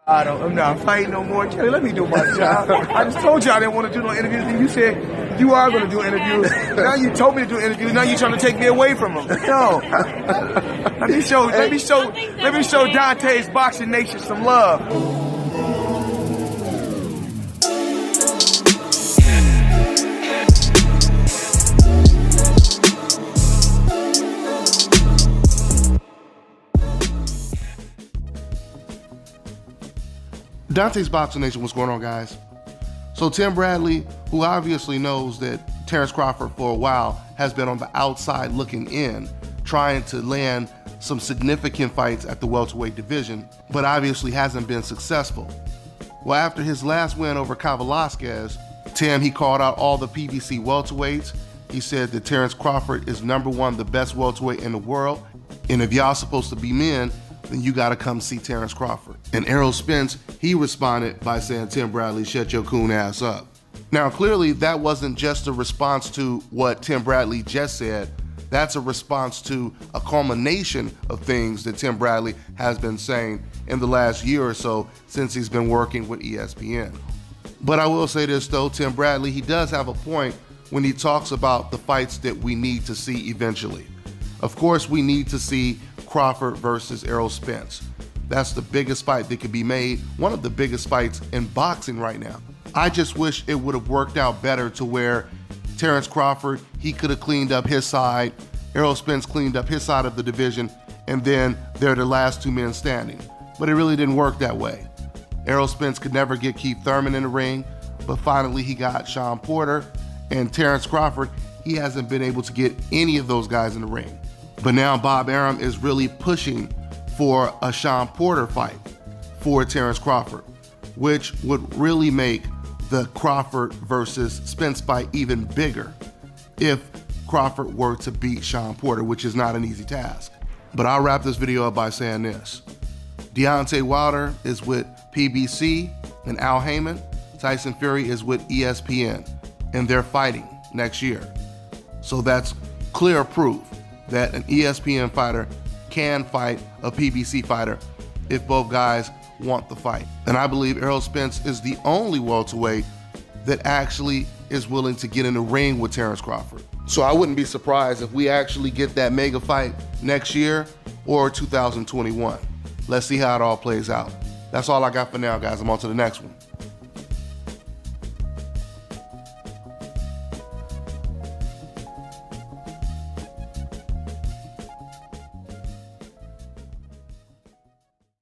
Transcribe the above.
I'm not fighting no more. Kelly, let me do my job. I just told you I didn't want to do no interviews, and you said you are going to do interviews. Now you told me to do interviews. Now you're trying to take me away from them. No. Let me show Dante's Boxing Nation some love. Dante's Boxing Nation, what's going on, guys? So Tim Bradley, who obviously knows that Terrence Crawford for a while has been on the outside looking in, trying to land some significant fights at the welterweight division, but obviously hasn't been successful. Well, after his last win over Kyle Velasquez, Tim, he called out all the PBC welterweights. He said that Terrence Crawford is #1, the best welterweight in the world, and if y'all supposed to be men, then you gotta come see Terrence Crawford. And Errol Spence, he responded by saying, Tim Bradley, shut your coon ass up. Now, clearly that wasn't just a response to what Tim Bradley just said. That's a response to a culmination of things that Tim Bradley has been saying in the last year or so since he's been working with ESPN. But I will say this though, Tim Bradley, he does have a point when he talks about the fights that we need to see eventually. Of course, we need to see Crawford versus Errol Spence. That's the biggest fight that could be made, one of the biggest fights in boxing right now. I just wish it would have worked out better to where Terrence Crawford, he could have cleaned up his side, Errol Spence cleaned up his side of the division, and then they're the last two men standing. But it really didn't work that way. Errol Spence could never get Keith Thurman in the ring, but finally he got Sean Porter, and Terrence Crawford, he hasn't been able to get any of those guys in the ring. But now Bob Arum is really pushing for a Sean Porter fight for Terrence Crawford, which would really make the Crawford versus Spence fight even bigger if Crawford were to beat Sean Porter, which is not an easy task. But I'll wrap this video up by saying this. Deontay Wilder is with PBC and Al Heyman. Tyson Fury is with ESPN, and they're fighting next year. So that's clear proof that an ESPN fighter can fight a PBC fighter if both guys want the fight. And I believe Errol Spence is the only welterweight that actually is willing to get in the ring with Terrence Crawford. So I wouldn't be surprised if we actually get that mega fight next year or 2021. Let's see how it all plays out. That's all I got for now, guys. I'm on to the next one.